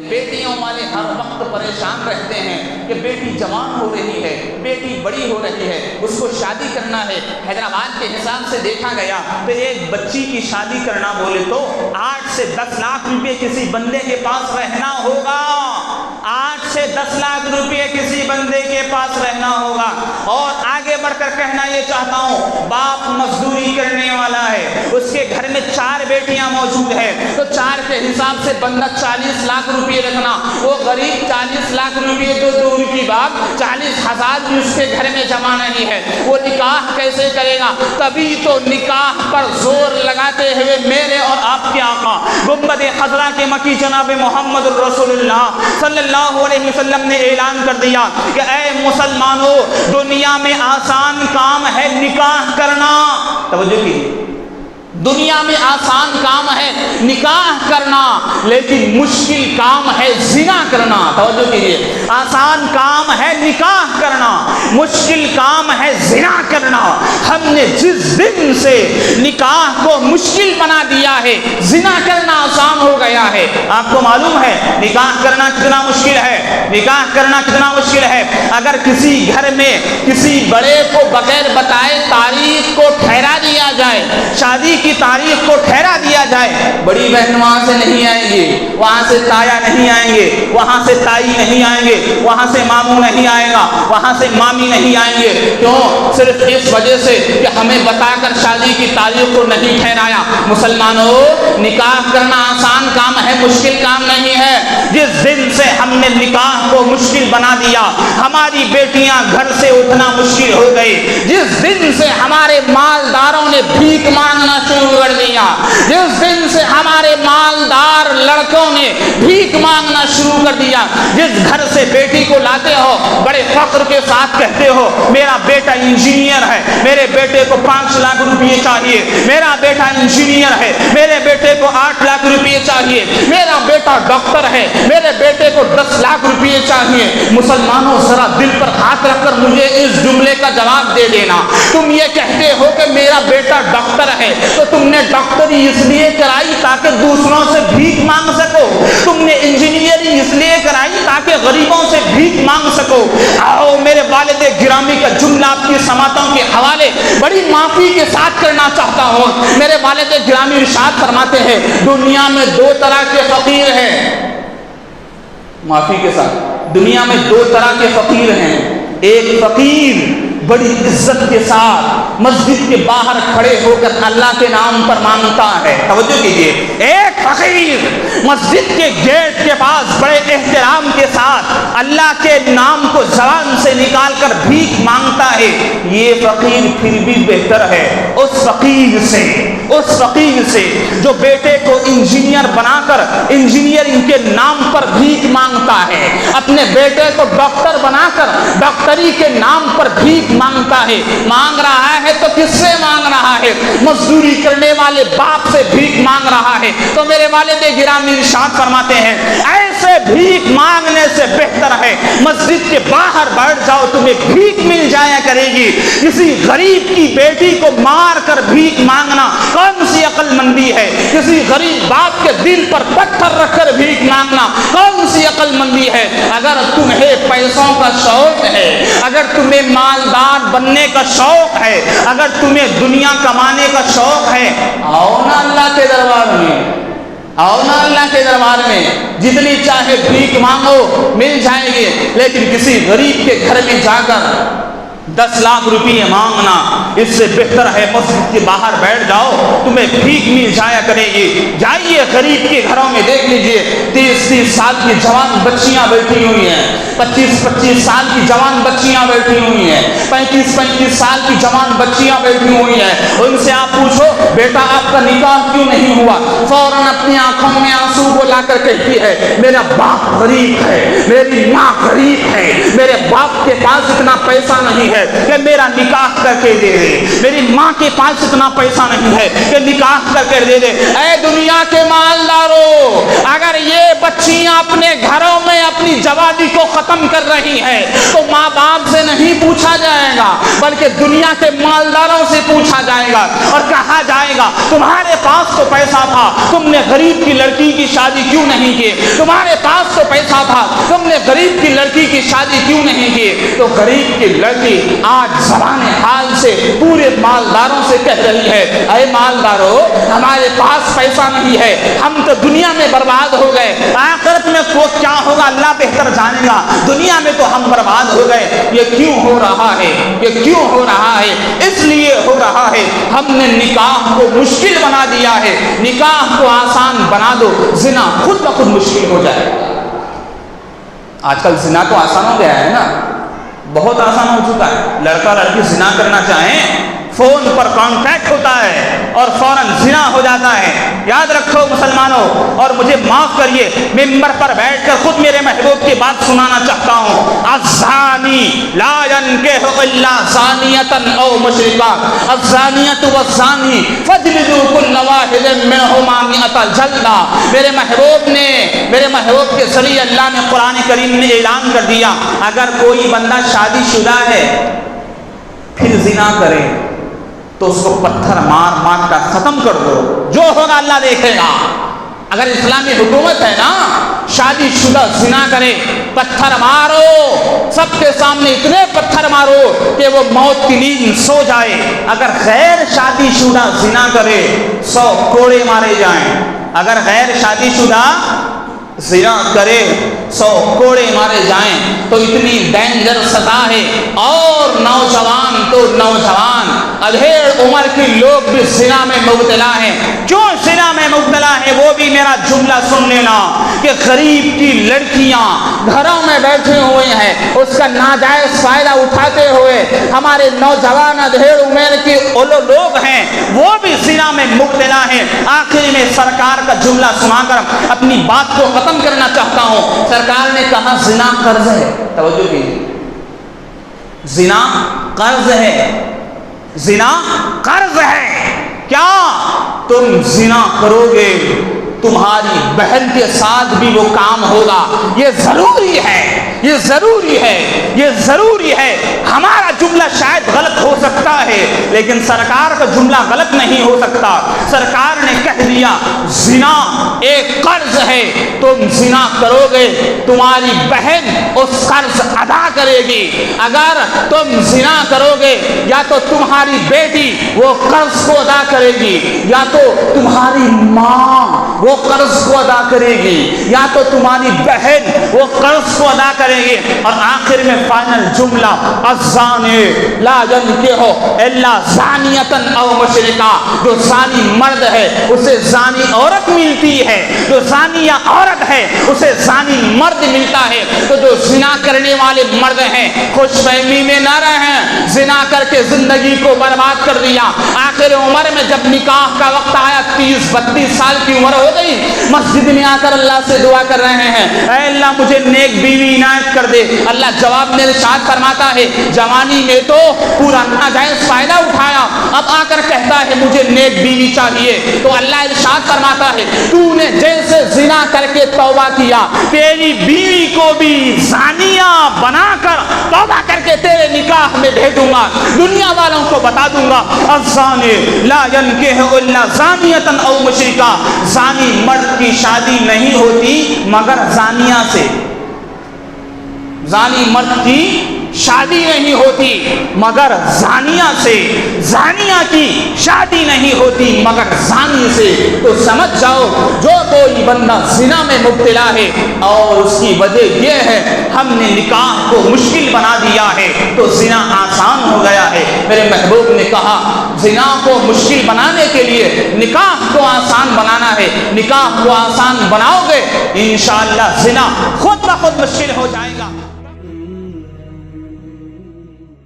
بیٹیوں والے ہر وقت پریشان رہتے ہیں کہ بیٹی جوان ہو رہی ہے، بیٹی بڑی ہو رہی ہے، اس کو شادی کرنا ہے۔ حیدرآباد کے حساب سے دیکھا گیا تو ایک بچی کی شادی کرنا بولے تو 8 سے 10 لاکھ روپے کسی بندے کے پاس رہنا ہوگا، 8 سے 10 لاکھ روپے کسی بندے کے پاس رہنا ہوگا۔ اور آگے بڑھ کر کہنا یہ چاہتا ہوں، باپ مزدوری کرنے والا ہے، اس کے گھر میں 4 بیٹیاں موجود ہیں، تو 4 کے حساب سے بندہ 40 لاکھ روپے رکھنا، وہ غریب 40 لاکھ روپے تو دور کی بات 40,000 بھی اس کے گھر میں جمع نہیں ہے، وہ نکاح کیسے کرے گا؟ تبھی تو نکاح پر زور لگاتے ہوئے میرے اور آپ کے آقا گنبد خضرا کے مکی جناب محمد رسول اللہ صلی اللہ علیہ وسلم نے اعلان کر دیا کہ اے مسلمانوں، دنیا میں آسان کام ہے نکاح کرنا۔ توجہ کیجیے، دنیا میں آسان کام ہے نکاح کرنا، لیکن مشکل کام ہے زنا کرنا۔ توجہ کیجیے، آسان کام ہے نکاح کرنا، مشکل کام ہے زنا کرنا۔ ہم نے جس دن سے نکاح کو مشکل بنا دیا ہے، زنا کرنا آسان ہو گیا ہے۔ آپ کو معلوم ہے نکاح کرنا کتنا مشکل ہے، نکاح کرنا کتنا مشکل ہے۔ اگر کسی گھر میں کسی بڑے کو بغیر بتائے تاریخ کو ٹھہرا دیا جائے، شادی کی تاریخ کو ٹھہرا دیا جائے، بڑی بہن وہاں سے نہیں آئیں گے، وہاں سے تایا نہیں آئیں گے، وہاں سے تائی نہیں آئیں گے، وہاں سے ماموں نہیں آئے گا، وہاں سے مامی نہیں آئیں گے۔ کیوں؟ صرف اس وجہ سے کہ ہمیں بتا کر شادی کی تاریخ کو نہیں ٹھہرایا۔ مسلمانوں، نکاح کرنا آسان کام ہے، مشکل کام نہیں ہے۔ جس دن سے ہم نے نکاح کو مشکل بنا دیا، ہماری بیٹیاں گھر سے اٹھنا مشکل ہو گئی۔ جس دن سے ہمارے مالداروں نے بھیک مانگنا شروع کر دیا، جس دن سے ہمارے مالدار لڑکوں نے بھیک مانگنا شروع کر دیا، جس گھر سے بیٹی کو لاتے ہو بڑے فخر کے ساتھ کہتے ہو میرا بیٹا انجینئر ہے، میرے بیٹے کو 5 لاکھ روپے چاہیے، میرا بیٹا انجینئر ہے، میرے بیٹے کو 8 لاکھ روپے چاہیے، میرا بیٹا ڈاکٹر ہے، میرے بیٹے کو 10 لاکھ روپے چاہیے۔ مسلمانوں، ذرا دل پر ہاتھ رکھ کر مجھے اس جملے کا جواب دے دینا، تم یہ کہتے ہو کہ میرا بیٹا ڈاکٹر ہے تو تم نے ڈاکٹری اس لیے کرائی تاکہ دوسروں سے بھیک مانگ سکو، تم نے انجینئرنگ اس لیے کرائی تاکہ غریبوں سے بھیک مانگ سکو۔ آؤ میرے والد گرامی کا جملہ آپ کی سماعتوں کے حوالے بڑی معافی کے ساتھ کرنا چاہتا ہوں۔ میرے والد گرامی ارشاد فرماتے ہیں دنیا میں 2 طرح کے فقیر ہیں، معافی کے ساتھ، دنیا میں 2 طرح کے فقیر ہیں۔ ایک فقیر بڑی عزت کے ساتھ مسجد کے باہر کھڑے ہو کر اللہ کے نام پر مانگتا ہے، توجہ کیجیے، ایک فقیر مسجد کے گیٹ کے پاس بڑے احترام کے ساتھ اللہ کے نام کو زبان سے نکال کر بھیک مانگتا ہے۔ یہ فقیر پھر بھی بہتر ہے اس فقیر سے جو بیٹے کو انجینئر بنا کر انجینئرنگ کے نام پر بھیک مانگتا ہے، اپنے بیٹے کو ڈاکٹر بنا کر ڈاکٹری کے نام پر بھیک مانگتا ہے۔ مانگ رہا ہے تو کس سے مانگ رہا ہے؟ مزدوری کرنے والے باپ سے بھیک مانگ رہا ہے۔ تو میرے والد گرامی ارشاد فرماتے ہیں ایسے بھیک مانگنے سے بہتر ہے مسجد کے باہر بیٹھ جاؤ، تمہیں بھیک مل جایا کرے گی۔ کسی غریب کی بیٹی کو مار کر بھیک مانگنا کون سی عقل مندی ہے؟ کسی غریب باپ کے دل پر پتھر رکھ کر بھیک مانگنا کون سی عقل مندی ہے؟ اگر تمہیں پیسوں کا شوق ہے، اگر تمہیں مالدار بننے کا شوق ہے، اگر تمہیں دنیا کمانے کا شوق ہے، آؤ نا اللہ کے دربار میں، آؤ نا اللہ کے دربار میں، جتنی چاہے بھیک مانگو مل جائے گی۔ لیکن کسی غریب کے گھر میں جا کر 10 لاکھ روپے مانگنا اس سے بہتر ہے مسجد کے باہر بیٹھ جاؤ، تمہیں بھیک مل جایا کرے گی۔ جائیے غریب کے گھروں میں دیکھ لیجئے 30-30 سال کی جوان بچیاں بیٹھی ہوئی ہیں، 25-25 سال کی جوان بچیاں بیٹھی ہوئی ہیں، 35-35 سال کی جوان بچیاں بیٹھی ہوئی ہیں۔ ان سے آپ پوچھو بیٹا آپ کا نکاح کیوں نہیں ہوا؟ فوراً اپنی آنکھوں میں آنسو کو لا کر کہتی ہے میرا باپ غریب ہے، میری ماں غریب ہے، میرے باپ کے پاس اتنا پیسہ نہیں ہے، ہے کہ میرا نکاح کر کے دے دے، میری ماں کے پاس اتنا پیسہ نہیں ہے کہ نکاح کر کے دے دے۔ اے دنیا کے مالداروں، اگر یہ بچیاں اپنے گھروں میں اپنی جوانی کو ختم کر رہی ہیں تو ماں باپ سے نہیں پوچھا جائے گا بلکہ دنیا کے مالداروں سے پوچھا جائے گا اور کہا جائے گا تمہارے پاس تو پیسہ تھا، تم نے غریب کی لڑکی کی شادی کیوں نہیں کی؟ تمہارے پاس تو پیسہ تھا، تم نے غریب کی لڑکی کی شادی کیوں نہیں کی؟ تو غریب کی لڑکی آج زبان حال سے پورے مالداروں سے کہہ رہی ہے اے مالداروں، ہمارے پاس پیسہ نہیں ہے، ہم تو دنیا میں برباد ہو گئے، آخرت میں کو کیا ہوگا اللہ بہتر جانے گا، دنیا میں تو ہم برباد ہو گئے۔ یہ کیوں ہو رہا ہے؟ یہ کیوں ہو رہا ہے؟ اس لیے ہو رہا ہے ہم نے نکاح کو مشکل بنا دیا ہے۔ نکاح کو آسان بنا دو، زنا خود بخود مشکل ہو جائے۔ آج کل زنا تو آسان ہو گیا ہے نا، بہت آسان ہو چکا ہے۔ لڑکا لڑکی زنا کرنا چاہیں فون پر کانٹیکٹ ہوتا ہے اور فوراً زنا ہو جاتا ہے۔ یاد رکھو مسلمانوں، اور مجھے معاف کریے، ممبر پر بیٹھ کر خود میرے محبوب کی بات سنانا چاہتا ہوں۔ الزانی لا ينكح الا زانیۃ او مشرکہ، الزانیۃ والزانی فاجلدوا كل واحد منهما 100 جلدہ۔ میرے محبوب کے ذریعے اللہ نے قرآن کریم نے اعلان کر دیا اگر کوئی بندہ شادی شدہ ہے پھر زنا کرے تو اس کو پتھر مار مار کر ختم کر دو، جو ہوگا اللہ دیکھے گا۔ اگر اسلامی حکومت ہے نا، شادی شدہ زنا کرے پتھر مارو، سب کے سامنے اتنے پتھر مارو کہ وہ موت کی نیند سو جائے۔ اگر غیر شادی شدہ زنا کرے 100 کوڑے مارے جائیں۔ اگر غیر شادی شدہ زنا کرے 100 کوڑے مارے جائیں تو اتنی ڈینجر سزا ہے۔ اور نوجوان تو نوجوان، ادھیڑ عمر کے لوگ بھی زنا میں مبتلا ہیں۔ کیوں زنا میں مبتلا ہے وہ بھی میرا جملہ سن لینا کہ غریب کی لڑکیاں گھروں میں بیٹھے ہوئے ہیں، اس کا ناجائز فائدہ اٹھاتے ہوئے ہمارے نوجوان ادھیڑ عمر کے لوگ ہیں وہ بھی زنا میں مبتلا ہیں۔ آخر میں سرکار کا جملہ سنا کر اپنی بات کو ختم کرنا چاہتا ہوں۔ سرکار نے کہا زنا قرض ہے، توجہ کیجیے، زنا قرض ہے، زنا قرض ہے۔ کیا تم زنا کرو گے تمہاری بہن کے ساتھ بھی وہ کام ہوگا، یہ ضروری ہے، یہ ضروری ہے، یہ ضروری ہے۔ ہمارا جملہ شاید غلط ہو سکتا ہے لیکن سرکار کا جملہ غلط نہیں ہو سکتا۔ سرکار نے کہہ دیا زنا ایک قرض ہے، تم زنا کرو گے تمہاری بہن اس قرض ادا کرے گی۔ اگر تم زنا کرو گے یا تو تمہاری بیٹی وہ قرض کو ادا کرے گی یا تو تمہاری ماں وہ قرض کو ادا کرے گی یا تو تمہاری بہن وہ قرض کو ادا کرے گی۔ اور آخر میں فائنل جملہ الزانی لا ينكح الا زانیۃ او مشرکہ، جو زانی مرد ہے اسے زانی عورت ملتی ہے، جو زانیہ عورت ہے اسے زانی مرد ملتا ہے۔ تو جو زنا کرنے والے مرد ہیں خوش فہمی میں نہ رہیں، زنا کر کے زندگی کو برباد کر دیا۔ آخر عمر میں جب نکاح کا وقت آیا 30-32 سال کی عمر ہو گئی، مسجد میں آ کر اللہ سے دعا کر رہے ہیں اے اللہ مجھے نیک بیوی عنایت کر دے۔ اللہ جواب میں ارشاد فرماتا ہے جوانی میں تو پورا ناجائز فائدہ اٹھایا، اب آ کر کہتا ہے مجھے نیک بیوی چاہیے۔ تو اللہ ارشاد فرماتا ہے تو نے جیسے زنا کر کے توبہ کیا، تیری بیوی کو بھی زانیہ بنا کر توبہ کر کے تیرے نکاح میں بھیجوں گا، دنیا والوں کو بتا دوں گا الزانی لا ينكح الا زانیۃ او مشرکہ، زانی مرد کی شادی نہیں ہوتی مگر زانیہ سے، زانی مرد کی شادی نہیں ہوتی مگر زانیہ سے، زانیہ کی شادی نہیں ہوتی مگر زانی سے۔ تو سمجھ جاؤ جو کوئی بندہ زنا میں مبتلا ہے اور اس کی وجہ یہ ہے ہم نے نکاح کو مشکل بنا دیا ہے تو زنا آسان ہو گیا ہے۔ میرے محبوب نے کہا زنا کو مشکل بنانے کے لیے نکاح کو آسان بنانا ہے، نکاح کو آسان بناؤ گے انشاءاللہ زنا خود بخود مشکل ہو جائے گا۔